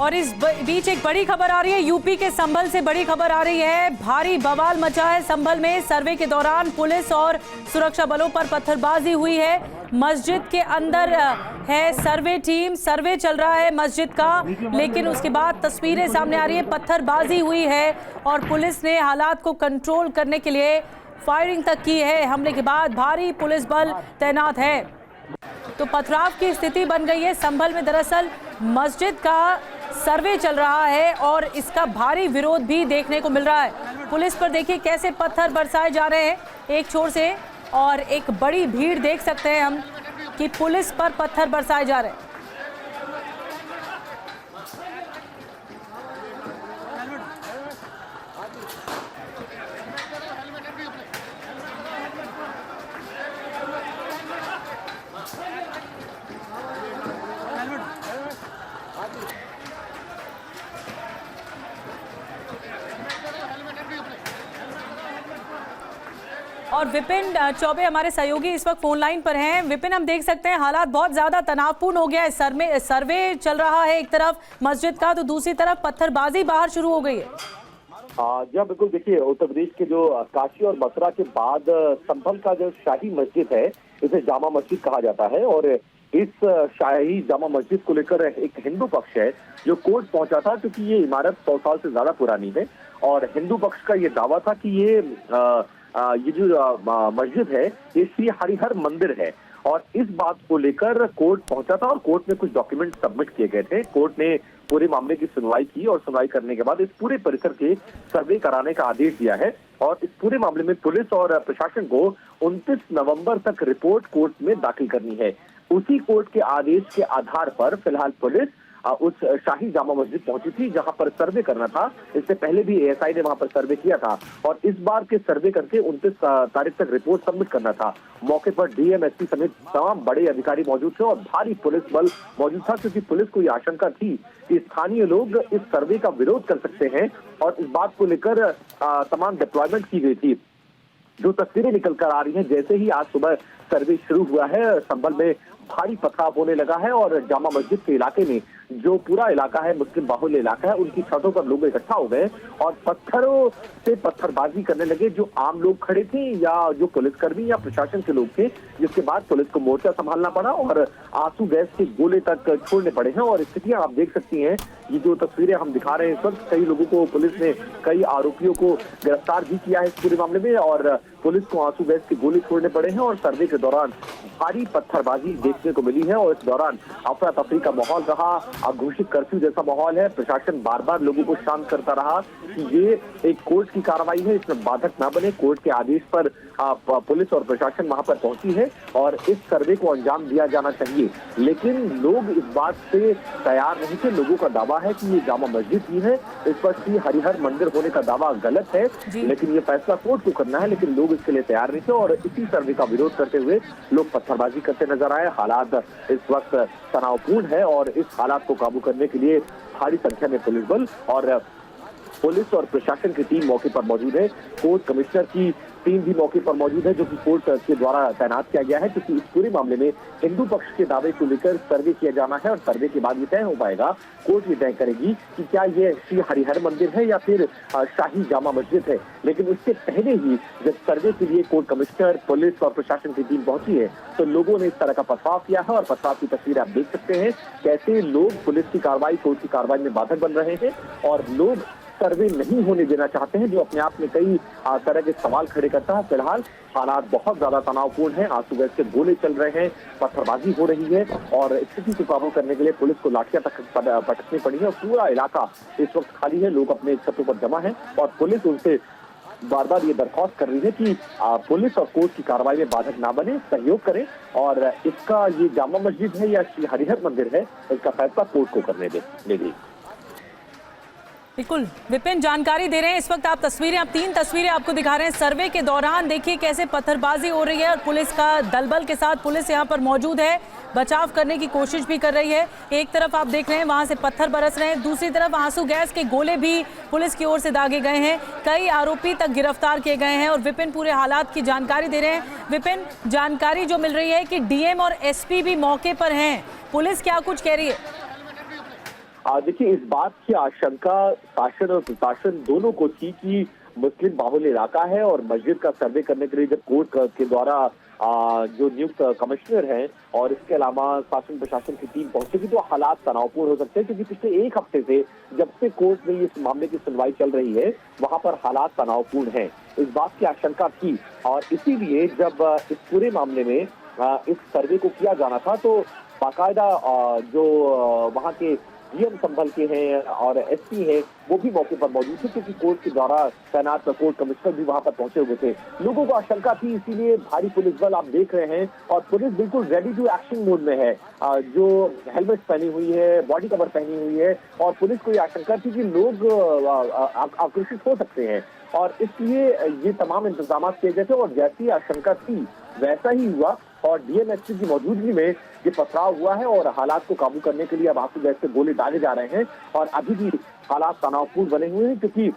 और इस बीच एक बड़ी खबर आ रही है, यूपी के संभल से बड़ी खबर आ रही है। भारी बवाल मचा है संभल में। सर्वे के दौरान पुलिस और सुरक्षा बलों पर पत्थरबाजी हुई है। मस्जिद के अंदर है सर्वे टीम, सर्वे चल रहा है मस्जिद का, लेकिन उसके बाद तस्वीरें सामने आ रही है, पत्थरबाजी हुई है और पुलिस ने हालात को कंट्रोल करने के लिए फायरिंग तक की है। हमले के बाद भारी पुलिस बल तैनात है, तो पथराव की स्थिति बन गई है संभल में। दरअसल मस्जिद का सर्वे चल रहा है और इसका भारी विरोध भी देखने को मिल रहा है। पुलिस पर देखिए कैसे पत्थर बरसाए जा रहे हैं एक छोर से, और एक बड़ी भीड़ देख सकते हैं हम कि पुलिस पर पत्थर बरसाए जा रहे हैं। और विपिन चौबे हमारे सहयोगी इस वक्त फोन लाइन पर हैं। विपिन, हम देख सकते हैं हालात बहुत ज्यादा तनावपूर्ण हो गया है। सर्वे चल रहा है एक तरफ मस्जिद का, तो दूसरी तरफ पत्थरबाजी बाहर शुरू हो गई है। जी बिल्कुल, देखिए उत्तर प्रदेश के जो काशी और मथुरा के बाद संभल का जो शाही मस्जिद है, इसे जामा मस्जिद कहा जाता है। और इस शाही जामा मस्जिद को लेकर एक हिंदू पक्ष है जो कोर्ट पहुंचा था, क्योंकि ये इमारत 100 साल से ज्यादा पुरानी है। और हिंदू पक्ष का ये दावा था कि ये जो मस्जिद है ये श्री हरिहर मंदिर है। और इस बात को लेकर कोर्ट पहुंचा था और कोर्ट में कुछ डॉक्यूमेंट सबमिट किए गए थे। कोर्ट ने पूरे मामले की सुनवाई की और सुनवाई करने के बाद इस पूरे परिसर के सर्वे कराने का आदेश दिया है। और इस पूरे मामले में पुलिस और प्रशासन को 29 नवंबर तक रिपोर्ट कोर्ट में दाखिल करनी है। उसी कोर्ट के आदेश के आधार पर फिलहाल पुलिस उस शाही जामा मस्जिद पहुंची थी जहां पर सर्वे करना था। इससे पहले भी एएसआई ने वहां पर सर्वे किया था और इस बार के सर्वे करके 29 तारीख तक रिपोर्ट सबमिट करना था। मौके पर डीएम, एसपी समेत तमाम बड़े अधिकारी मौजूद थे और भारी पुलिस बल मौजूद था, क्योंकि पुलिस को ये आशंका थी कि स्थानीय लोग इस सर्वे का विरोध कर सकते हैं। और इस बात को लेकर तमाम डिप्लॉयमेंट की गई थी। जो तस्वीरें निकल कर आ रही हैं, जैसे ही आज सुबह सर्वे शुरू हुआ है, संभल में भारी पथराव होने लगा है और जामा मस्जिद के इलाके में, जो पूरा इलाका है मुस्लिम बाहुल्य इलाका है, उनकी छतों पर लोग इकट्ठा हो गए और पत्थरों से पत्थरबाजी करने लगे। जो आम लोग खड़े थे या जो पुलिसकर्मी या प्रशासन के लोग थे, जिसके बाद पुलिस को मोर्चा संभालना पड़ा और आंसू गैस के गोले तक छोड़ने पड़े हैं। और स्थितियां आप देख सकती हैं, ये जो तस्वीरें हम दिखा रहे हैं इस वक्त, कई लोगों को पुलिस ने, कई आरोपियों को गिरफ्तार भी किया है इस पूरे मामले में। और पुलिस को आंसू गैस के गोले छोड़ने पड़े हैं और सर्वे के दौरान भारी पत्थरबाजी देखने को मिली है। और इस दौरान अफरा तफरी का माहौल रहा, घोषित कर्फ्यू जैसा माहौल है। प्रशासन बार बार लोगों को शांत करता रहा कि ये एक कोर्ट की कार्रवाई है, इसमें बाधक ना बने। कोर्ट के आदेश पर पुलिस और प्रशासन वहां पर पहुंची है और इस सर्वे को अंजाम दिया जाना चाहिए। लेकिन लोग इस बात से तैयार नहीं थे। लोगों का दावा है कि ये जामा मस्जिद ही है, इस पर श्री हरिहर मंदिर होने का दावा गलत है। लेकिन ये फैसला कोर्ट को करना है, लेकिन लोग इसके लिए तैयार नहीं थे और इसी सर्वे का विरोध करते हुए लोग पत्थरबाजी करते नजर आए। हालात इस वक्त तनावपूर्ण है और इस हालात को काबू करने के लिए भारी संख्या में पुलिस बल और पुलिस और प्रशासन की टीम मौके पर मौजूद है। कोर्ट कमिश्नर की टीम भी मौके पर मौजूद है, जो कि कोर्ट के द्वारा तैनात किया गया है, क्योंकि इस पूरे मामले में हिंदू पक्ष के दावे को लेकर सर्वे किया जाना है और सर्वे के बाद ये तय हो पाएगा। कोर्ट ये तय करेगी कि क्या ये श्री हरिहर मंदिर है या फिर शाही जामा मस्जिद है। लेकिन उससे पहले ही जब सर्वे के लिए कोर्ट कमिश्नर, पुलिस और प्रशासन की टीम पहुंची है, तो लोगों ने इस तरह का पथराव किया है। और पथराव की तस्वीरें आप देख सकते हैं, कैसे लोग पुलिस की कार्रवाई, कोर्ट की कार्रवाई में बाधक बन रहे हैं और लोग सर्वे नहीं होने देना चाहते हैं, जो अपने आप में कई तरह के सवाल खड़े करता है। फिलहाल हालात बहुत ज्यादा तनावपूर्ण है, आंसू गैस के गोले चल रहे हैं, पत्थरबाजी हो रही है और स्थिति को काबू करने के लिए पुलिस को लाठियां तक पटकनी पड़ी है और पूरा इलाका इस वक्त खाली है। लोग अपने छतों पर जमा है और पुलिस उनसे बार बार ये दरख्वास्त कर रही है कि पुलिस और कोर्ट की कार्रवाई में बाधक ना बने, सहयोग करें और इसका ये जामा मस्जिद है या श्री हरिहर मंदिर है, इसका फैसला कोर्ट को करने देगी। बिल्कुल विपिन जानकारी दे रहे हैं। इस वक्त आप तीन तस्वीरें आपको दिखा रहे हैं। सर्वे के दौरान देखिए कैसे पत्थरबाजी हो रही है और पुलिस का दलबल के साथ पुलिस यहाँ पर मौजूद है, बचाव करने की कोशिश भी कर रही है। एक तरफ आप देख रहे हैं वहां से पत्थर बरस रहे हैं, दूसरी तरफ आंसू गैस के गोले भी पुलिस की ओर से दागे गए हैं। कई आरोपी तक गिरफ्तार किए गए हैं और विपिन पूरे हालात की जानकारी दे रहे हैं। विपिन, जानकारी जो मिल रही है कि डीएम और एसपी भी मौके पर हैं, पुलिस क्या कुछ कह रही है? देखिए, इस बात की आशंका शासन और प्रशासन दोनों को थी कि मुस्लिम बाहुल इलाका है और मस्जिद का सर्वे करने के लिए जब कोर्ट के द्वारा जो नियुक्त कमिश्नर हैं और इसके अलावा शासन प्रशासन की टीम पहुंचेगी तो हालात तनावपूर्ण हो सकते हैं, क्योंकि पिछले एक हफ्ते से जब से कोर्ट में इस मामले की सुनवाई चल रही है वहां पर हालात तनावपूर्ण हैं। इस बात की आशंका थी और इसीलिए जब इस पूरे मामले में इस सर्वे को किया जाना था तो बाकायदा जो वहां के डीएम संभल के हैं और एसपी हैं वो भी मौके पर मौजूद थे, क्योंकि कोर्ट के द्वारा तैनात कोर्ट कमिश्नर भी वहां पर पहुंचे हुए थे। लोगों को आशंका थी, इसीलिए भारी पुलिस बल आप देख रहे हैं और पुलिस बिल्कुल रेडी टू एक्शन मोड में है, जो हेलमेट पहनी हुई है, बॉडी कवर पहनी हुई है और पुलिस को ये आशंका थी कि लोग आक्रोशित हो सकते हैं और इसलिए ये तमाम इंतजाम किए गए थे और जैसी आशंका थी वैसा ही हुआ और डीएमएसपी की मौजूदगी में ये पथराव हुआ है और हालात को काबू करने के लिए अब आंसू गैस से गोले डाले जा रहे हैं और अभी भी हालात तनावपूर्ण बने हुए हैं, क्योंकि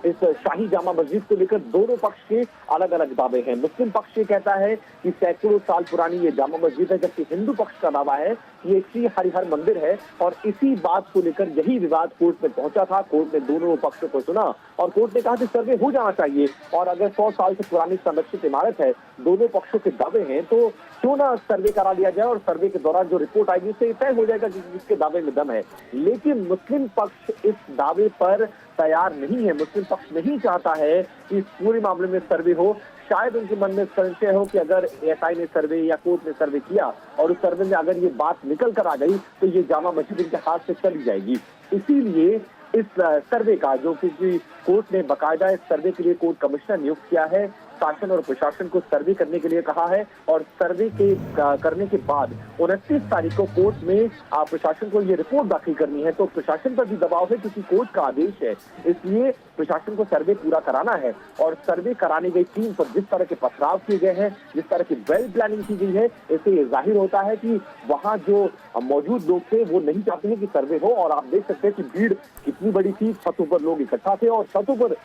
इस शाही जामा मस्जिद को लेकर दोनों पक्ष के अलग अलग दावे हैं। मुस्लिम पक्ष ये कहता है कि सैकड़ों साल पुरानी ये जामा मस्जिद है, जबकि हिंदू पक्ष का दावा है कि ये श्री हरिहर मंदिर है और इसी बात को लेकर यही विवाद कोर्ट में पहुंचा था। कोर्ट ने दोनों पक्षों को सुना और कोर्ट ने कहा कि सर्वे हो जाना चाहिए और अगर 100 साल से पुरानी संरक्षित इमारत है, दोनों पक्षों के दावे हैं, तो क्यों ना सर्वे करा लिया जाए और सर्वे के दौरान जो रिपोर्ट आएगी उससे तय हो जाएगा कि किसके दावे में दम है। लेकिन मुस्लिम पक्ष इस दावे पर तैयार नहीं है। मुस्लिम पक्ष नहीं चाहता है कि इस पूरे मामले में सर्वे हो। शायद उनके मन में संशय हो कि अगर एएसआई ने सर्वे या कोर्ट ने सर्वे किया और उस सर्वे में अगर ये बात निकल कर आ गई तो ये जामा मस्जिद इनके हाथ से चली जाएगी। इसीलिए इस सर्वे का जो कि कोर्ट ने बाकायदा इस सर्वे के लिए कोर्ट कमिश्नर नियुक्त किया है, शासन और प्रशासन को सर्वे करने के लिए कहा है और सर्वे के करने के बाद 29 तारीख को कोर्ट में प्रशासन को ये रिपोर्ट दाखिल करनी है। तो प्रशासन पर भी दबाव है क्योंकि कोर्ट का आदेश है, इसलिए प्रशासन को सर्वे पूरा कराना है और सर्वे कराने गई टीम पर जिस तरह के पथराव किए गए हैं, जिस तरह की वेल प्लानिंग की गई है, इससे ये जाहिर होता है कि वहाँ जो मौजूद लोग थे वो नहीं चाहते हैं कि सर्वे हो। और आप देख सकते हैं कि भीड़ कितनी बड़ी थी, छतों पर लोग इकट्ठा थे और छतों पर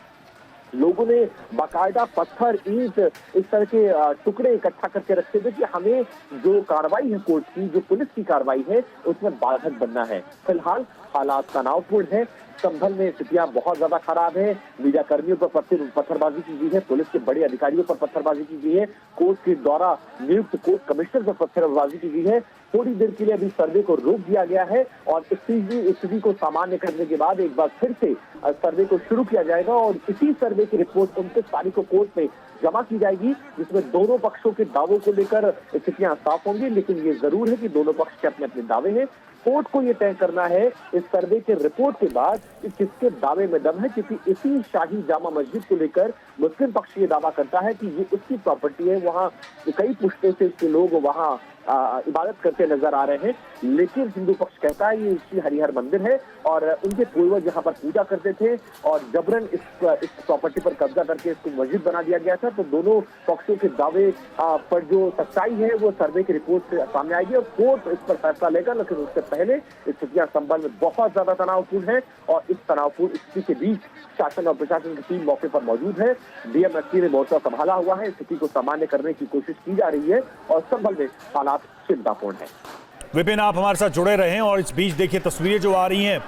लोगों ने बाकायदा पत्थर, ईंट, इस तरह के टुकड़े इकट्ठा करके रखे थे कि हमें जो कार्रवाई है कोर्ट की, जो पुलिस की कार्रवाई है, उसमें बाधक बनना है। फिलहाल हालात तनावपूर्ण है, संभल में स्थितियां बहुत ज्यादा खराब है। मीडिया कर्मियों पर पत्थरबाजी की गई है, पुलिस के बड़े अधिकारियों पर पत्थरबाजी की गई है, कोर्ट के द्वारा नियुक्त कोर्ट कमिश्नर पर पत्थरबाजी की गई है। थोड़ी देर के लिए अभी सर्वे को रोक दिया गया है और स्थिति को सामान्य करने के बाद एक बार फिर से सर्वे को शुरू किया जाएगा और इसी सर्वे की रिपोर्ट 29 तारीख को कोर्ट में जमा की जाएगी, जिसमें दोनों पक्षों के दावों को लेकर स्थितियां साफ होंगी। लेकिन ये जरूर है कि दोनों पक्ष के अपने अपने दावे हैं। कोर्ट को ये तय करना है इस सर्वे के रिपोर्ट के बाद कि किसके दावे में दम है, क्योंकि इसी शाही जामा मस्जिद को लेकर मुस्लिम पक्ष ये दावा करता है कि ये उसकी प्रॉपर्टी है, वहाँ कई पुश्तों से इसके लोग वहाँ इबादत करते नजर आ रहे हैं। लेकिन हिंदू पक्ष कहता है ये श्री हरिहर मंदिर है और उनके पूर्वज यहाँ पर पूजा करते थे और जबरन इस प्रॉपर्टी पर कब्जा करके इसको मस्जिद बना दिया गया था। तो दोनों पक्षों के दावे पर जो सच्चाई है वो सर्वे की रिपोर्ट से सामने आएगी और कोर्ट इस पर फैसला लेगा। लेकिन उससे पहले स्थितियां संभल में बहुत ज्यादा तनावपूर्ण है और इस तनावपूर्ण स्थिति के बीच शासन और प्रशासन की टीम मौके पर मौजूद है। डीएमएसपी ने मोर्चा संभाला हुआ है, स्थिति को सामान्य करने की कोशिश की जा रही है और संभल में हालात चिंतापूर्ण है। विपिन, आप हमारे साथ जुड़े रहे और इस बीच देखिए तस्वीरें जो आ रही हैं,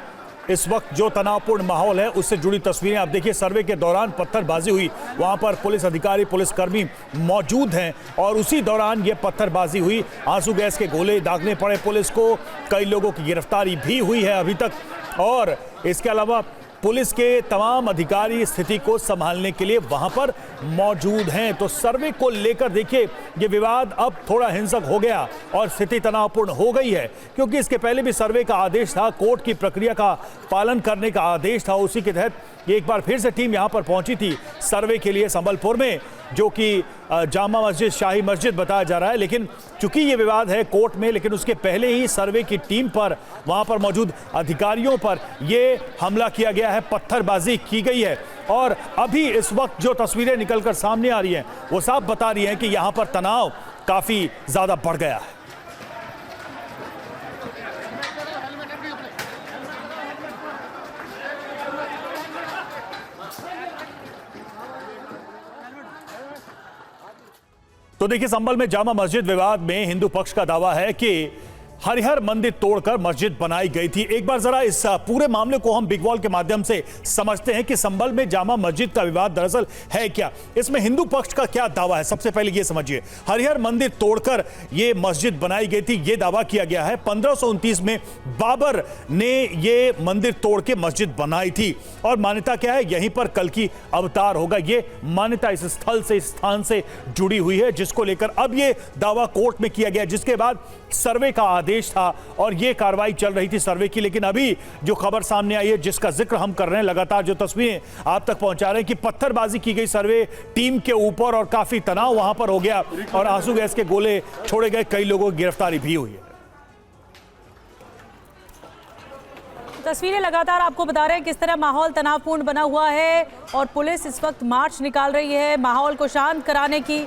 इस वक्त जो तनावपूर्ण माहौल है उससे जुड़ी तस्वीरें आप देखिए। सर्वे के दौरान पत्थरबाजी हुई, वहां पर पुलिस अधिकारी, पुलिसकर्मी मौजूद हैं और उसी दौरान ये पत्थरबाजी हुई, आंसू गैस के गोले दागने पड़े पुलिस को, कई लोगों की गिरफ्तारी भी हुई है अभी तक और इसके अलावा पुलिस के तमाम अधिकारी स्थिति को संभालने के लिए वहां पर मौजूद हैं। तो सर्वे को लेकर देखिए ये विवाद अब थोड़ा हिंसक हो गया और स्थिति तनावपूर्ण हो गई है, क्योंकि इसके पहले भी सर्वे का आदेश था, कोर्ट की प्रक्रिया का पालन करने का आदेश था। उसी के तहत एक बार फिर से टीम यहां पर पहुंची थी सर्वे के लिए संबलपुर में, जो कि जामा मस्जिद, शाही मस्जिद बताया जा रहा है। लेकिन चूंकि ये विवाद है कोर्ट में, लेकिन उसके पहले ही सर्वे की टीम पर, वहां पर मौजूद अधिकारियों पर ये हमला किया गया है, पत्थरबाजी की गई है। और अभी इस वक्त जो तस्वीरें निकलकर सामने आ रही हैं वो साफ बता रही हैं कि यहां पर तनाव काफी ज्यादा बढ़ गया है। तो देखिए, संभल में जामा मस्जिद विवाद में हिंदू पक्ष का दावा है कि हरिहर मंदिर तोड़कर मस्जिद बनाई गई थी। एक बार जरा इस पूरे मामले को हम बिग वॉल के माध्यम से समझते हैं कि संभल में जामा मस्जिद का विवाद दरअसल है क्या, इसमें हिंदू पक्ष का क्या दावा है। सबसे पहले ये समझिए, हरिहर मंदिर तोड़कर ये मस्जिद बनाई गई थी, ये दावा किया गया है। 1529 में बाबर ने ये मंदिर तोड़ के मस्जिद बनाई थी और मान्यता क्या है, यहीं पर कल की अवतार होगा। ये मान्यता इस स्थल से, इस स्थान से जुड़ी हुई है, जिसको लेकर अब ये दावा कोर्ट में किया गया, जिसके बाद सर्वे का आदेश था और ये कार्रवाई चल रही थी सर्वे की। लेकिन अभी जो खबर सामने आई है, जिसका जिक्र हम कर रहे हैं, लगातार जो तस्वीरें आप तक पहुंचा रहे हैं कि पत्थरबाजी की गई सर्वे टीम के ऊपर और काफी तनाव वहां पर हो गया और आंसू गैस के गोले छोड़े गए, कई लोगों की गिरफ्तारी भी हुई है। तस्वीरें लगातार आपको बता रहे हैं किस तरह माहौल तनावपूर्ण बना हुआ है और पुलिस इस वक्त मार्च निकाल रही है, माहौल को शांत कराने की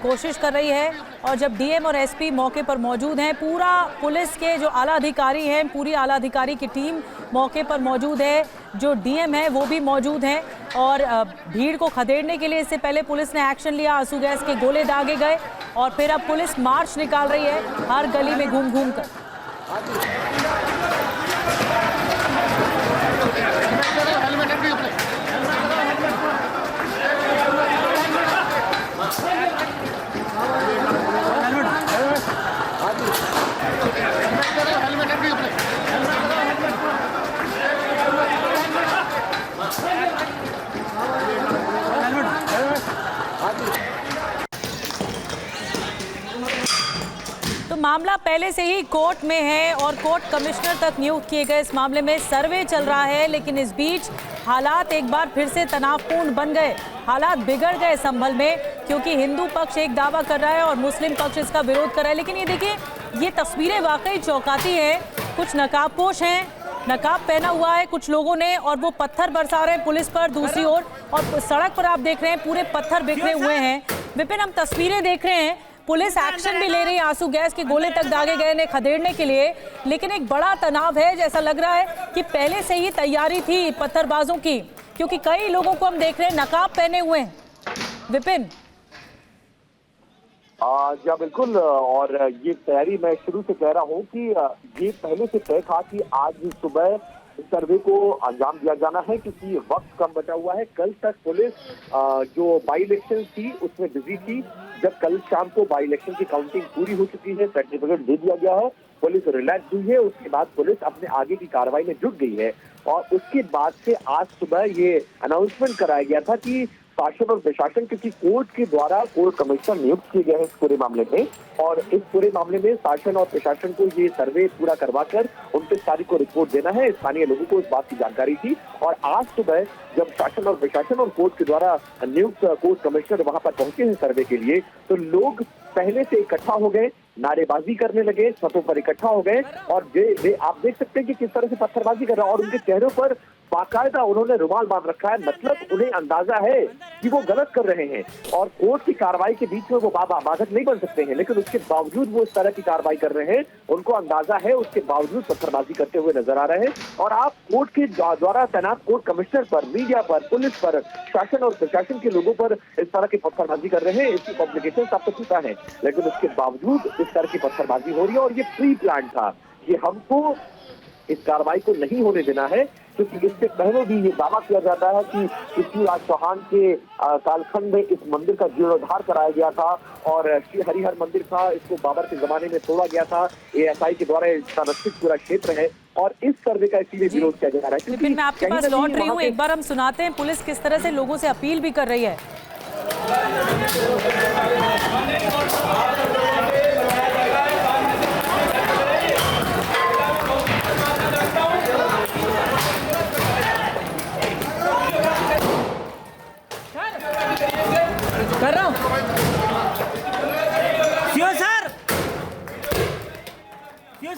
कोशिश कर रही है। और जब डीएम और एसपी मौके पर मौजूद हैं, पूरा पुलिस के जो आला अधिकारी हैं, पूरी आला अधिकारी की टीम मौके पर मौजूद है, जो डीएम है वो भी मौजूद हैं और भीड़ को खदेड़ने के लिए इससे पहले पुलिस ने एक्शन लिया, आंसू गैस के गोले दागे गए और फिर अब पुलिस मार्च निकाल रही है हर गली में घूम घूम कर। तो मामला पहले से ही कोर्ट में है और कोर्ट कमिश्नर तक नियुक्त किए गए। इस मामले में सर्वे चल रहा है, लेकिन इस बीच हालात एक बार फिर से तनावपूर्ण बन गए, हालात बिगड़ गए संभल में, क्योंकि हिंदू पक्ष एक दावा कर रहा है और मुस्लिम पक्ष इसका विरोध कर रहा है। लेकिन ये देखिए, ये तस्वीरें वाकई चौंकाती हैं। कुछ नकाबपोश हैं, नकाब पहना हुआ है कुछ लोगों ने और वो पत्थर बरसा रहे हैं पुलिस पर दूसरी ओर, और सड़क पर आप देख रहे हैं पूरे पत्थर बिखरे हुए हैं। विपिन, हम तस्वीरें देख रहे हैं, पुलिस एक्शन भी ले रही है, आंसू गैस के गोले तक दागे गए ने खदेड़ने के लिए, लेकिन एक बड़ा तनाव है। जैसा लग रहा है कि पहले से ही तैयारी थी पत्थरबाजों की, क्योंकि कई लोगों को हम देख रहे हैं नकाब पहने हुए हैं। विपिन, जी बिल्कुल, और ये तैयारी मैं शुरू से कह रहा हूँ कि ये पहले से तय था कि आज सुबह सर्वे को अंजाम दिया जाना है, क्योंकि वक्त कम बचा हुआ है। कल तक पुलिस जो बाई इलेक्शन थी उसमें बिजी थी। जब कल शाम को बाई इलेक्शन की काउंटिंग पूरी हो चुकी है, सर्टिफिकेट दे दिया गया है, पुलिस रिलैक्स हुई है, उसके बाद पुलिस अपने आगे की कार्रवाई में जुट गई है। और उसके बाद से आज सुबह ये अनाउंसमेंट कराया गया था कि शासन और प्रशासन, क्योंकि कोर्ट के द्वारा कोर्ट कमिश्नर नियुक्त किए गए हैं इस पूरे मामले में, और इस पूरे मामले में शासन और प्रशासन को ये सर्वे पूरा करवाकर 29 तारीख को रिपोर्ट देना है। स्थानीय लोगों को इस बात की जानकारी थी और आज सुबह जब शासन और प्रशासन और कोर्ट के द्वारा नियुक्त कोर्ट कमिश्नर वहां पर पहुंचे हैं सर्वे के लिए, तो लोग पहले से इकट्ठा हो गए, नारेबाजी करने लगे, छतों पर इकट्ठा हो गए और आप देख सकते हैं कि किस तरह से पत्थरबाजी कर रहा है और उनके चेहरों पर बाकायदा उन्होंने रुमाल बांध रखा है। मतलब उन्हें अंदाजा है कि वो गलत कर रहे हैं और कोर्ट की कार्रवाई के बीच में वो बाधक नहीं बन सकते हैं, लेकिन उसके बावजूद वो इस तरह की कार्रवाई कर रहे हैं। उनको अंदाजा है, उसके बावजूद पत्थरबाजी करते हुए नजर आ रहे हैं। और आप कोर्ट के द्वारा तैनात कोर्ट कमिश्नर पर, मीडिया पर, पुलिस पर, शासन और प्रशासन के लोगों पर इस तरह की पत्थरबाजी कर रहे हैं। इसकी पब्लिकेशन आपको पता है, लेकिन उसके बावजूद इस तरह की पत्थरबाजी हो रही है और ये प्री प्लान था। ये हमको इस कार्रवाई को नहीं होने देना है, क्योंकि इससे पहले भी ये दावा किया जाता है कि पृथ्वीराज चौहान के कालखंड में इस मंदिर का जीर्णोद्धार कराया गया था और श्री हरिहर मंदिर था, इसको बाबर के जमाने में तोड़ा गया था। एएसआई के द्वारा संरक्षित पूरा क्षेत्र है और इस सर्वे का इसीलिए विरोध किया जा रहा है। लेकिन मैं आपके पास लौट रही हूँ, एक बार हम सुनाते हैं पुलिस किस तरह से लोगों से अपील भी कर रही है। कर रहा हूं सर।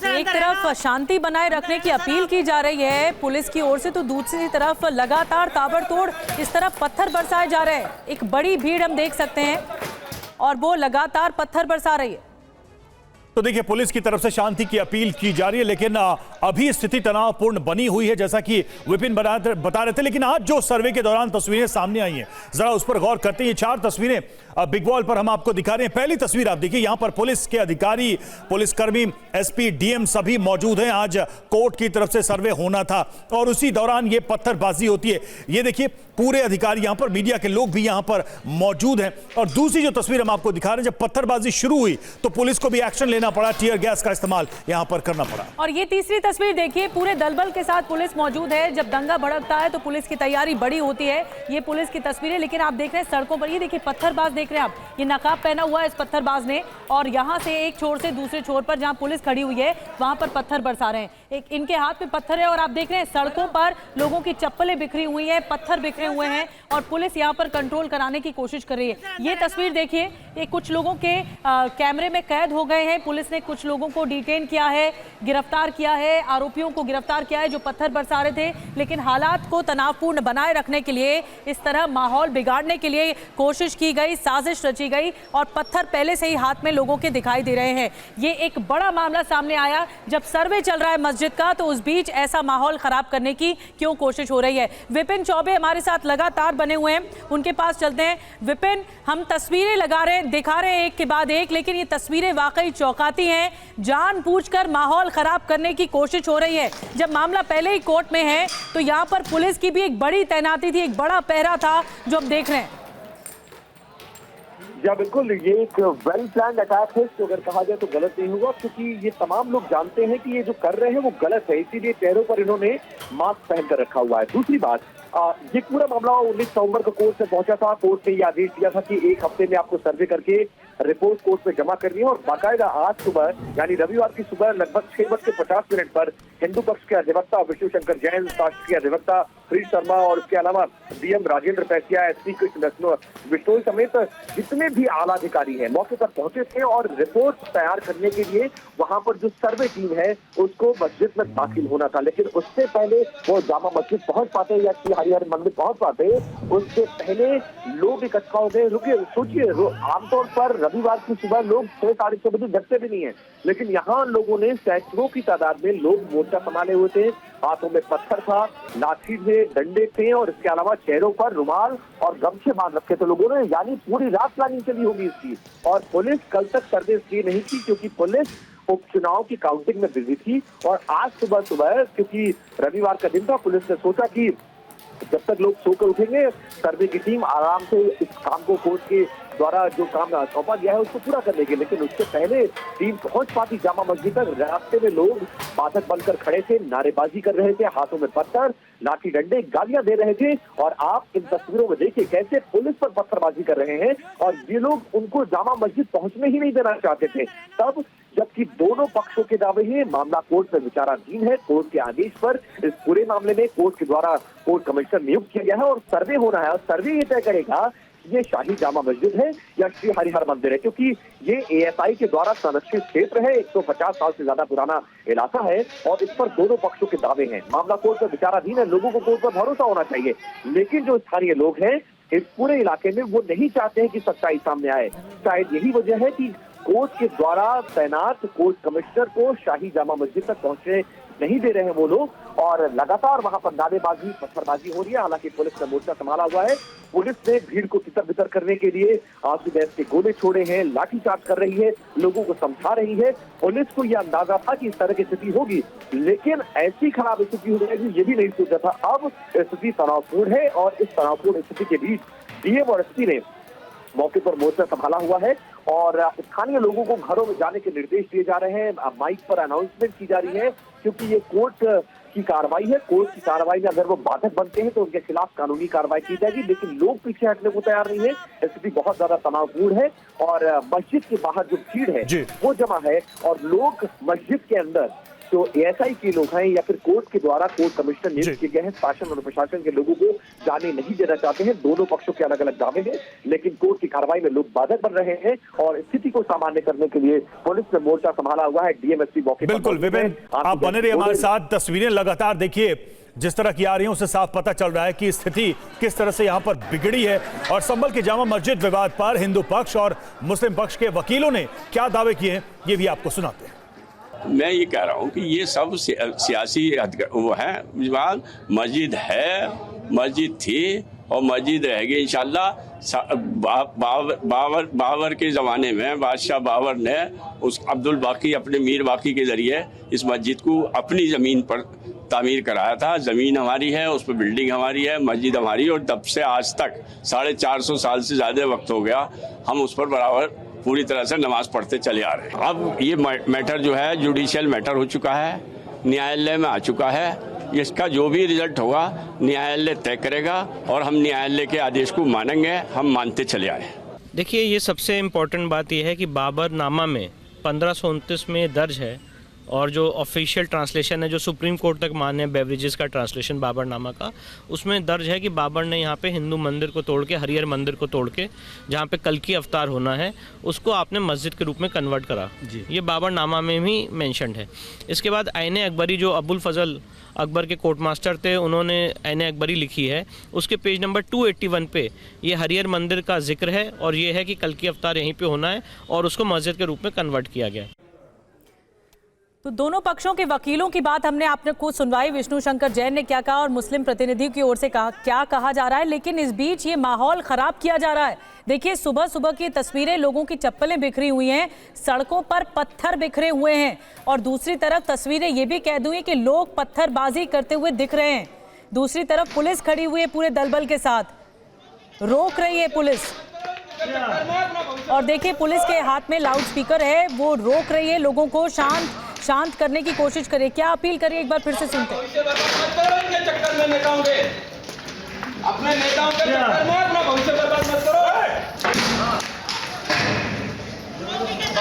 एक तरफ शांति बनाए रखने की अपील की जा रही है पुलिस की ओर से, तो दूसरी तरफ लगातार ताबड़तोड़ इस तरफ पत्थर बरसाए जा रहे हैं। एक बड़ी भीड़ हम देख सकते हैं और वो लगातार पत्थर बरसा रही है। तो देखिए पुलिस की तरफ से शांति की अपील की जा रही है, लेकिन अभी स्थिति तनावपूर्ण बनी हुई है जैसा कि विपिन बता रहे थे। लेकिन आज जो सर्वे के दौरान तस्वीरें सामने आई हैं, जरा उस पर गौर करते हैं। ये 4 तस्वीरें बिग वॉल पर हम आपको दिखा रहे हैं। पहली तस्वीर आप देखिए, यहां पर पुलिस के अधिकारी, पुलिसकर्मी, एसपी, डीएम सभी मौजूद हैं। आज कोर्ट की तरफ से सर्वे होना था और उसी दौरान ये पत्थरबाजी होती है। ये देखिए पूरे अधिकारी यहां पर, मीडिया के लोग भी यहां पर मौजूद हैं। और दूसरी जो तस्वीर हम आपको दिखा रहे हैं, जब पत्थरबाजी शुरू हुई तो पुलिस को भी एक्शन लेना पड़ा, टीयर गैस का इस्तेमाल यहां पर करना पड़ा। और ये तीसरी तस्वीर देखिए, पूरे दलबल के साथ पुलिस मौजूद है। जब दंगा भड़कता है तो पुलिस की तैयारी बड़ी होती है। ये पुलिस की तस्वीरें, लेकिन आप देख रहे हैं सड़कों पर, ये देखिए पत्थरबाज देख रहे हैं आप, ये नकाब पहना हुआ है इस पत्थरबाज ने, और यहां से एक छोर से दूसरे छोर पर जहां पुलिस खड़ी हुई है वहां पर पत्थर बरसा रहे हैं। एक इनके हाथ में पत्थर है और आप देख रहे हैं सड़कों पर लोगों की चप्पलें बिखरी हुई हैं, पत्थर बिखरे हुए हैं और पुलिस यहां पर कंट्रोल कराने की कोशिश कर रही है। ये तस्वीर देखिए, ये कुछ लोगों के कैमरे में कैद हो गए हैं। पुलिस ने कुछ लोगों को डिटेन किया है, गिरफ्तार किया है, आरोपियों को गिरफ्तार किया है जो पत्थर बरसा रहे थे। लेकिन हालात को तनावपूर्ण बनाए रखने के लिए, इस तरह माहौल बिगाड़ने के लिए कोशिश की गई, साजिश रची गई और पत्थर पहले से ही हाथ में लोगों के दिखाई दे रहे हैं। ये एक बड़ा मामला सामने आया जब सर्वे चल रहा है मस्जिद का, तो उस बीच ऐसा माहौल खराब करने की क्यों कोशिश हो रही है। विपिन चौबे हमारे साथ लगातार बने हुए हैं, उनके पास चलते हैं। विपिन, हम तस्वीरें लगा रहे हैं, दिखा रहे हैं एक के बाद एक, लेकिन ये तस्वीरें वाकई चौंकाती हैं। जानबूझकर माहौल खराब करने की कोशिश हो रही है। जब मामला पहले ही कोर्ट में है तो यहाँ पर पुलिस की भी एक बड़ी तैनाती थी, एक बड़ा पहरा था जो हम देख रहे हैं। या बिल्कुल, ये एक वेल प्लान अटैक है, तो अगर कहा जाए तो गलत नहीं होगा, क्योंकि ये तमाम लोग जानते हैं कि ये जो कर रहे हैं वो गलत है, इसीलिए पैरों पर इन्होंने मास्क पहनकर रखा हुआ है। दूसरी बात, ये पूरा मामला 19 नवंबर को कोर्ट से पहुंचा था। कोर्ट ने ये आदेश दिया था कि 1 हफ्ते में आपको सर्वे करके रिपोर्ट कोर्ट में जमा करनी है और बाकायदा आज सुबह यानी रविवार की सुबह लगभग 6:50 पर हिंदू पक्ष के अधिवक्ता विष्णु शंकर जैन, शासकीय अधिवक्ता प्रीत शर्मा और इसके अलावा डीएम राजेंद्र पैसिया, एसपी कृष्ण बिश्नोई समेत जितने भी आला अधिकारी हैं मौके पर पहुंचे थे और रिपोर्ट तैयार करने के लिए वहां पर जो सर्वे टीम है उसको मस्जिद में दाखिल होना था। लेकिन उससे पहले वो जामा मस्जिद पहुंच पाते या श्री हरिहर मंदिर पहुंच पाते, उससे पहले लोग इकट्ठा हो गए। रुकिए, सोचिए, आमतौर पर रविवार की सुबह लोग 6 साढ़े 6 बजे जगते भी नहीं है, लेकिन यहाँ लोगों ने सैकड़ों की तादाद में लोग मोर्चा संभाले हुए थे, हाथों में पत्थर था, लाठी थे, डंडे थे और इसके अलावा चेहरों पर रुमाल और गमछे बांध रखे थे लोगों ने। यानी पूरी रात प्लानिंग चली होगी इसकी। और पुलिस कल तक सर्वे इसलिए नहीं की क्योंकि पुलिस उपचुनाव की काउंटिंग में बिजी थी और आज सुबह क्योंकि रविवार का दिन था, पुलिस ने सोचा कि जब तक लोग सोकर उठेंगे सर्वे की टीम आराम से इस काम को कोर्ट के द्वारा जो काम सौंपा गया है उसको पूरा कर लेंगे। लेकिन उससे पहले टीम पहुंच पाती जामा मस्जिद तक, रास्ते में लोग बाधक बनकर खड़े थे, नारेबाजी कर रहे थे, हाथों में पत्थर, लाठी डंडे, गालियां दे रहे थे। और आप इन तस्वीरों में देखिए कैसे पुलिस पर पत्थरबाजी कर रहे हैं और ये लोग उनको जामा मस्जिद पहुंचने ही नहीं देना चाहते थे। तब जबकि दोनों पक्षों के दावे हैं, मामला कोर्ट में विचाराधीन है। कोर्ट के आदेश पर इस पूरे मामले में कोर्ट के द्वारा कोर्ट कमिश्नर नियुक्त किया गया है और सर्वे होना है। और सर्वे ये तय करेगा ये शाही जामा मस्जिद है या श्री हरिहर मंदिर है, क्योंकि ये एएसआई के द्वारा संरक्षित क्षेत्र है, 150 साल से ज्यादा पुराना इलाका है और इस पर दोनों पक्षों के दावे हैं। मामला कोर्ट में विचाराधीन है, लोगों को कोर्ट पर भरोसा होना चाहिए। लेकिन जो स्थानीय लोग हैं इस पूरे इलाके में वो नहीं चाहते हैं कि सच्चाई सामने आए। शायद यही वजह है कि कोर्ट के द्वारा तैनात कोर्ट कमिश्नर को शाही जामा मस्जिद तक पहुंचने नहीं दे रहे हैं वो लोग और लगातार वहां पर नारेबाजी, पत्थरबाजी हो रही है। हालांकि पुलिस ने मोर्चा संभाला हुआ है। पुलिस ने भीड़ को तितर बितर करने के लिए आंसू गैस के गोले छोड़े हैं, लाठीचार्ज कर रही है, लोगों को समझा रही है। पुलिस को यह अंदाजा था कि इस तरह की स्थिति होगी, लेकिन ऐसी खराब स्थिति हो जाएगी ये भी नहीं सोचा था। अब स्थिति तनावपूर्ण है और इस तनावपूर्ण स्थिति के बीच डीएम और एसपी ने मौके पर मोर्चा संभाला हुआ है और स्थानीय लोगों को घरों में जाने के निर्देश दिए जा रहे हैं। माइक पर अनाउंसमेंट की जा रही है क्योंकि ये कोर्ट की कार्रवाई है। कोर्ट की कार्रवाई में अगर वो बाधक बनते हैं तो उनके खिलाफ कानूनी कार्रवाई की जाएगी, लेकिन लोग पीछे हटने को तैयार नहीं है। स्थिति बहुत ज्यादा तनावपूर्ण है और मस्जिद के बाहर जो भीड़ है वो जमा है और लोग मस्जिद के अंदर जो एएसआई के लोग हैं या फिर कोर्ट के द्वारा कोर्ट कमिश्नर नियुक्त किए गए हैं, शासन और प्रशासन के लोगों को जाने नहीं देना चाहते हैं। दोनों पक्षों के अलग अलग दावे हैं, लेकिन कोर्ट की कार्रवाई में लोग बाधक बन रहे हैं और स्थिति को सामान्य करने के लिए पुलिस ने मोर्चा संभाला हुआ है। डीएमएसपी मौके पर। बिल्कुल विपिन, आप बने रहिए हमारे साथ। तस्वीरें लगातार देखिए जिस तरह की आ रही हैं उससे साफ पता चल रहा है कि स्थिति किस तरह से यहां पर बिगड़ी है। और संभल की जामा मस्जिद विवाद पर हिंदू पक्ष और मुस्लिम पक्ष के वकीलों ने क्या दावे किए हैं, ये भी आपको सुनाते हैं। मैं ये कह रहा हूँ कि ये सब सियासी वो है विवाद। मस्जिद है, मस्जिद थी और मस्जिद रहेगी इंशाल्लाह। बाबर के ज़माने में बादशाह बाबर ने उस अब्दुल बाकी अपने मीर बाकी के ज़रिए इस मस्जिद को अपनी ज़मीन पर तामीर कराया था। ज़मीन हमारी है, उस पर बिल्डिंग हमारी है, मस्जिद हमारी, और तब से आज तक 450 साल से ज़्यादा वक्त हो गया हम उस पर बराबर पूरी तरह से नमाज पढ़ते चले आ रहे हैं। अब ये मैटर जो है जुडिशियल मैटर हो चुका है, न्यायालय में आ चुका है। इसका जो भी रिजल्ट होगा न्यायालय तय करेगा और हम न्यायालय के आदेश को मानेंगे, हम मानते चले आए। देखिए, ये सबसे इम्पोर्टेंट बात यह है कि बाबरनामा में 1529 में दर्ज है, और जो ऑफिशियल ट्रांसलेशन है जो सुप्रीम कोर्ट तक मान्य है, बेवरेजेस का ट्रांसलेशन बाबरनामा का, उसमें दर्ज है कि बाबर ने यहाँ पे हिंदू मंदिर को तोड़ के, हरिहर मंदिर को तोड़ के, जहाँ पे कल्कि अवतार होना है, उसको आपने मस्जिद के रूप में कन्वर्ट करा जी। ये बाबरनामा में भी मेंशन्ड है। इसके बाद आईने अकबरी, जो अबुल फजल अकबर के कोर्ट मास्टर थे, उन्होंने आईने अकबरी लिखी है, उसके पेज नंबर 281 पे ये हरिहर मंदिर का जिक्र है और ये है कि कल्कि अवतार यहीं पे होना है और उसको मस्जिद के रूप में कन्वर्ट किया गया है। तो दोनों पक्षों के वकीलों की बात हमने आपने को सुनवाई। विष्णु शंकर जैन ने क्या कहा और मुस्लिम प्रतिनिधि की ओर से क्या कहा जा रहा है, लेकिन इस बीच ये माहौल खराब किया जा रहा है। देखिए, सुबह सुबह की तस्वीरें, लोगों की चप्पलें बिखरी हुई हैं, सड़कों पर पत्थर बिखरे हुए हैं, और दूसरी तरफ तस्वीरें ये भी कह दूं कि लोग पत्थरबाजी करते हुए दिख रहे हैं। दूसरी तरफ पुलिस खड़ी हुई है पूरे दलबल के साथ, रोक रही है पुलिस। और देखिए, पुलिस के हाथ में लाउड स्पीकर है, वो रोक रही है लोगों को, शांत करने की कोशिश करे। क्या अपील करिए, एक बार फिर से सुनते हैं। अपने नेताओं के चक्कर में अपना भविष्य बर्बाद मत करो।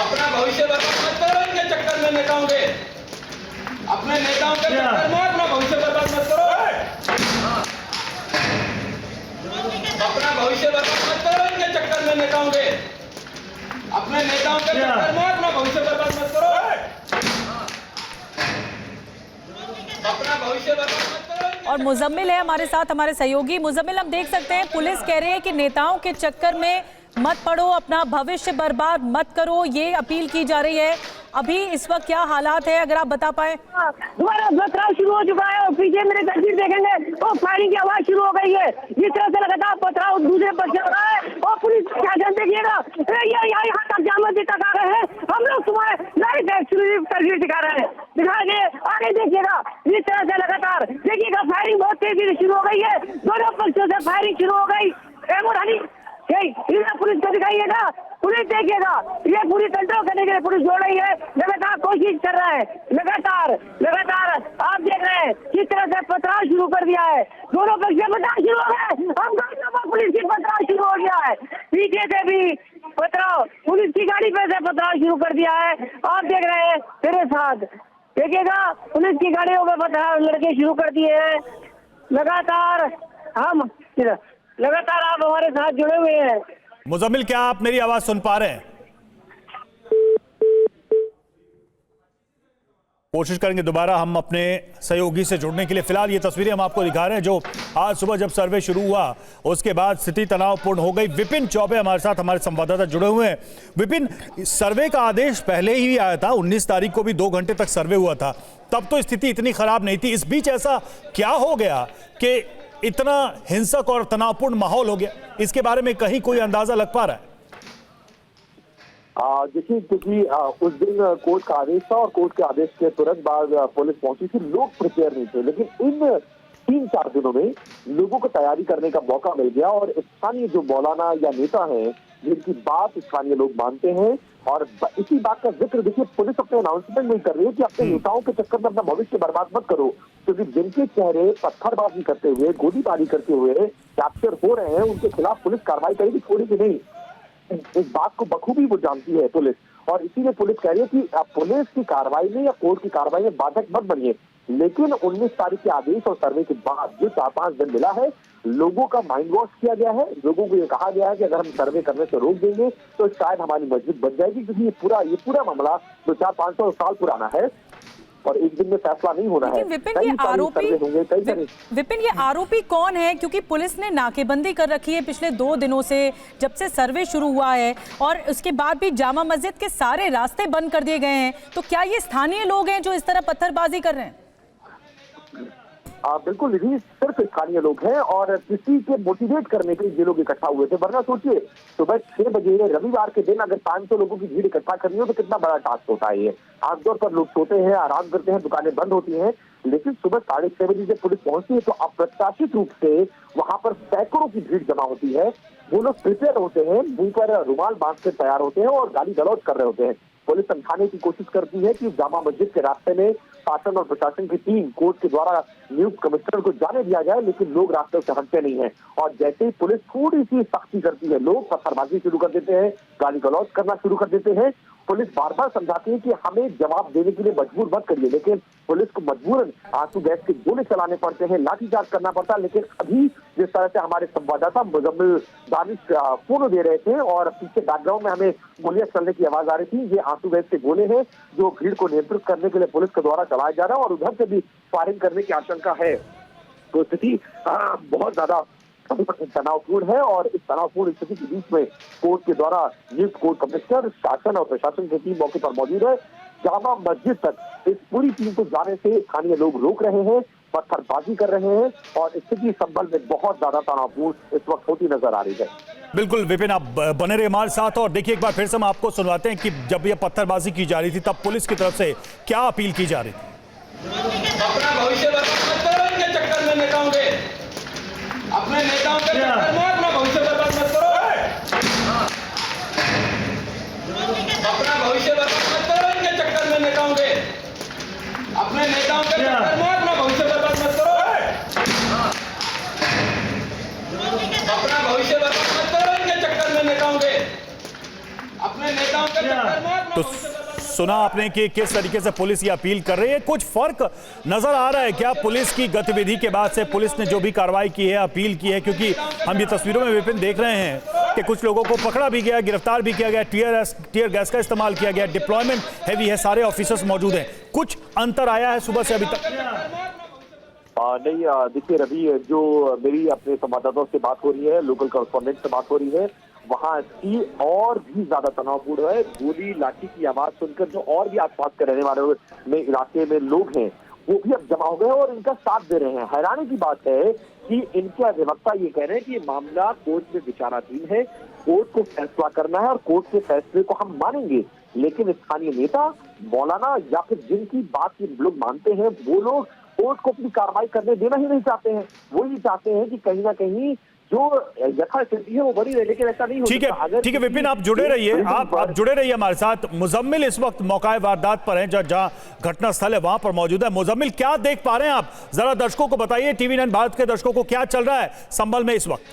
अपना भविष्य बर्बाद मत करो इनके चक्कर में नेताओं के। अपने नेताओं के चक्कर में अपना भविष्य बर्बाद मत करो। अपना भविष्य बर्बाद मत करो इनके चक्कर में नेताओं के। अपने नेताओं के चक्कर में अपना भविष्य बर्बाद मत करो। अपना भविष्य बर्बाद मत करो। और मुजम्मिल है हमारे साथ, हमारे सहयोगी। मुजम्मिल, हम देख सकते हैं पुलिस कह रही है कि नेताओं के चक्कर में मत पड़ो, अपना भविष्य बर्बाद मत करो, ये अपील की जा रही है। अभी इस वक्त क्या हालात है, अगर आप बता पाए। दोबारा पथराव शुरू हो चुका है और पीछे मेरे तस्वीर देखेंगे तो फायरिंग की आवाज शुरू हो गई है। इस तरह से लगातार पथराव दूसरे पक्ष से हो रहा है और पुलिस प्रशासन देखिएगा यहाँ तक जामा तक आ रहे हैं। हम लोग तुम्हारे लाइव एक्सक्लूसिव तस्वीर दिखा रहे हैं, दिखाएंगे आगे देखिएगा। इस तरह से लगातार देखिएगा फायरिंग बहुत तेजी से शुरू हो गई है, दोनों पक्षों से फायरिंग शुरू हो गई। पुलिस को दिखाइएगा, पुलिस देखिएगा, ये पूरी कंट्रोल करने के लिए पुलिस जोड़ रही है, लगातार कोशिश कर रहा है, लगातार आप देख रहे हैं किस तरह से पथराव शुरू कर दिया है। दोनों पक्ष से पथराव शुरू हो गए, हम गाड़ियों पर पुलिस की पथराव शुरू हो गया है, पीछे से भी पथराव, पुलिस की गाड़ी पे से पथराव शुरू कर दिया है। आप देख रहे हैं मेरे साथ, देखिएगा पुलिस की गाड़ियों पर पथराव लड़के शुरू कर दिए हैं। लगातार आप हमारे साथ जुड़े हुए हैं। मुजम्मिल, क्या आप मेरी आवाज सुन पा रहे हैं? कोशिश करेंगे दोबारा हम अपने सहयोगी से जुड़ने के लिए। फिलहाल ये तस्वीरें हम आपको दिखा रहे हैं जो आज सुबह जब सर्वे शुरू हुआ उसके बाद स्थिति तनावपूर्ण हो गई। विपिन चौबे हमारे साथ, हमारे संवाददाता जुड़े हुए हैं। विपिन, सर्वे का आदेश पहले ही आया था, 19 तारीख को भी 2 घंटे तक सर्वे हुआ था, तब तो स्थिति इतनी खराब नहीं थी। इस बीच ऐसा क्या हो गया कि इतना हिंसक और तनावपूर्ण माहौल हो गया? इसके बारे में कहीं कोई अंदाजा लग पा रहा है? देखिए, क्योंकि उस दिन कोर्ट का आदेश था और कोर्ट के आदेश के तुरंत बाद पुलिस पहुंची थी, लोग प्रिपेयर नहीं थे, लेकिन इन 3-4 दिनों में लोगों को तैयारी करने का मौका मिल गया और स्थानीय जो मौलाना या नेता हैं जिनकी बात स्थानीय लोग मानते हैं, और इसी बात का जिक्र देखिए पुलिस अपने अनाउंसमेंट में कर रही है कि अपने नेताओं के चक्कर में अपना भविष्य बर्बाद मत करो, क्योंकि जिनके चेहरे पत्थरबाजी करते हुए, गोलीबारी करते हुए कैप्चर हो रहे हैं, उनके खिलाफ पुलिस कार्रवाई करेगी, छोड़ेगी नहीं। इस बात को बखूबी वो जानती है पुलिस, और इसीलिए पुलिस कह रही है कि पुलिस की कार्रवाई में या कोर्ट की कार्रवाई में बाधक मत बनिए। लेकिन 19 तारीख के आदेश और सर्वे के बाद जो 4-5 दिन मिला है, लोगों का माइंड वॉश किया गया है। लोगों को ये कहा गया है कि अगर हम सर्वे करने से रोक देंगे तो शायद हमारी मस्जिद बन जाएगी, क्योंकि ये पूरा मामला जो 400-500 साल पुराना है, और एक दिन में फैसला नहीं होना है। लेकिन विपिन, ये आरोपी कौन है? क्योंकि पुलिस ने नाकेबंदी कर रखी है पिछले 2 दिनों से, जब से सर्वे शुरू हुआ है, और उसके बाद भी जामा मस्जिद के सारे रास्ते बंद कर दिए गए हैं। तो क्या ये स्थानीय लोग हैं जो इस तरह पत्थरबाजी कर रहे हैं? बिल्कुल नहीं, सिर्फ स्थानीय लोग हैं और किसी के मोटिवेट करने के लिए ये लोग इकट्ठा हुए थे। वरना सोचिए, सुबह 6 बजे रविवार के दिन अगर 500 लोगों की भीड़ इकट्ठा करनी हो तो कितना बड़ा टास्क होता है ये। आमतौर पर लोग सोते हैं, आराम करते हैं, दुकानें बंद होती हैं, लेकिन सुबह 6:30 बजे जब पुलिस पहुंचती है तो अप्रत्याशित रूप से वहां पर सैकड़ों की भीड़ जमा होती है। वो लोग प्रिपेयर होते हैं, मुंह पर रुमाल बांध के तैयार होते हैं और गाली गलौज कर रहे होते हैं। पुलिस समझाने की कोशिश करती है कि जामा मस्जिद के रास्ते में शासन और प्रशासन की टीम, कोर्ट के द्वारा नियुक्त कमिश्नर को जाने दिया जाए, लेकिन लोग रास्ते से हटते नहीं हैं। और जैसे ही पुलिस थोड़ी सी सख्ती करती है, लोग पत्थरबाजी शुरू कर देते हैं, गाली गलौज करना शुरू कर देते हैं। पुलिस बार बार समझाती है कि हमें जवाब देने के लिए मजबूर मत करिए, लेकिन पुलिस को मजबूरन आंसू गैस के गोले चलाने पड़ते हैं, लाठीचार्ज करना पड़ता है। लेकिन अभी जिस तरह से हमारे संवाददाता मुजम्मिल दानिश फोन दे रहे थे और पीछे बैकग्राउंड में हमें गोलियां चलने की आवाज आ रही थी, ये आंसू गैस के गोले हैं जो भीड़ को नियंत्रित करने के लिए पुलिस के द्वारा चलाया जा रहा है और उधर से भी फायरिंग करने की आशंका है। तो स्थिति बहुत ज्यादा तनावपूर्ण है और इस तनावपूर्ण स्थिति के बीच में कोर्ट के द्वारा नियुक्त कोर्ट कमिश्नर, शासन और प्रशासन की टीम मौके पर मौजूद है। जामा मस्जिद तक इस पूरी टीम को जाने से स्थानीय लोग रोक रहे हैं, पत्थरबाजी कर रहे हैं और स्थिति संभल में बहुत ज्यादा तनावपूर्ण इस वक्त होती नजर आ रही है। बिल्कुल विपिन, आप बने रहे हमारे साथ और देखिए एक बार फिर से हम आपको सुनवाते हैं कि जब ये पत्थरबाजी की जा रही थी तब पुलिस की तरफ से क्या अपील की जा रही थी। अपना भविष्य बर्बाद मत करो इनके चक्कर में नेताओं के, अपने नेताओं के चक्कर में अपना भविष्य बर्बाद मत करो। अपना भविष्य बर्बाद मत करो इनके चक्कर में नेताओं के, अपने नेताओं के चक्कर में अपना भविष्य बर्बाद मत करो। अपना भविष्य बर्बाद मत करो इनके चक्कर में नेताओं के, अपने नेताओं के चक्कर में अपना भविष्य। सुना आपने कि किस तरीके से पुलिस ये अपील कर रही है, कुछ फर्क नजर आ रहा है क्या पुलिस की गतिविधि के बाद से? पुलिस ने जो भी कार्रवाई की है, अपील की है, क्योंकि हम ये तस्वीरों में विपिन देख रहे हैं कि कुछ लोगों को पकड़ा भी गया, गिरफ्तार भी किया गया, टीयर गैस का इस्तेमाल किया गया, डिप्लॉयमेंट हैवी है, सारे ऑफिसर्स मौजूद हैं। कुछ अंतर आया है सुबह से अभी तक? नहीं, देखिए रवि, जो मेरी अपने संवाददाताओं से बात हो रही है, लोकल कॉरेस्पॉन्डेंट से बात हो रही है, वहां की और भी ज्यादा तनावपूर्ण है। गोली लाठी की आवाज सुनकर जो और भी आसपास के रहने वाले में इलाके में लोग हैं वो भी अब जमा हो गए और इनका साथ दे रहे हैं। हैरानी की बात है कि इनके अधिवक्ता ये कह रहे हैं कि ये मामला कोर्ट में विचाराधीन है, कोर्ट को फैसला करना है और कोर्ट के फैसले को हम मानेंगे। लेकिन स्थानीय नेता, मौलाना या फिर जिनकी बात ये लोग मानते हैं, वो लोग कोर्ट को अपनी कार्रवाई करने देना ही नहीं चाहते हैं। वो ये चाहते हैं कि कहीं ना कहीं जो यथास्थिति है वो बनी रहे, लेकिन ऐसा नहीं हो सकता। ठीक है विपिन, आप जुड़े रहिए, आप जुड़े रहिए हमारे साथ। मुजम्मिल इस वक्त मौका वारदात पर हैं, जहां घटना स्थल है वहां पर मौजूद है। मुजम्मिल, क्या देख पा रहे हैं आप? जरा दर्शकों को बताइए, टीवी 9 भारत के दर्शकों को क्या चल रहा है संभल में इस वक्त?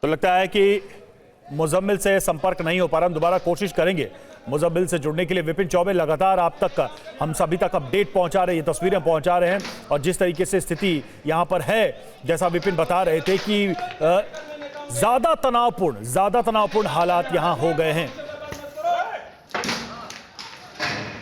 तो लगता है कि मुजम्मिल से संपर्क नहीं हो पा रहा, हम दोबारा कोशिश करेंगे मुजम्मिल से जुड़ने के लिए। विपिन चौबे लगातार आप तक, हम सभी तक अपडेट पहुंचा रहे हैं, तस्वीरें पहुंचा रहे हैं और जिस तरीके से स्थिति यहां पर है, जैसा विपिन बता रहे थे कि ज्यादा तनावपूर्ण हालात यहां हो गए हैं।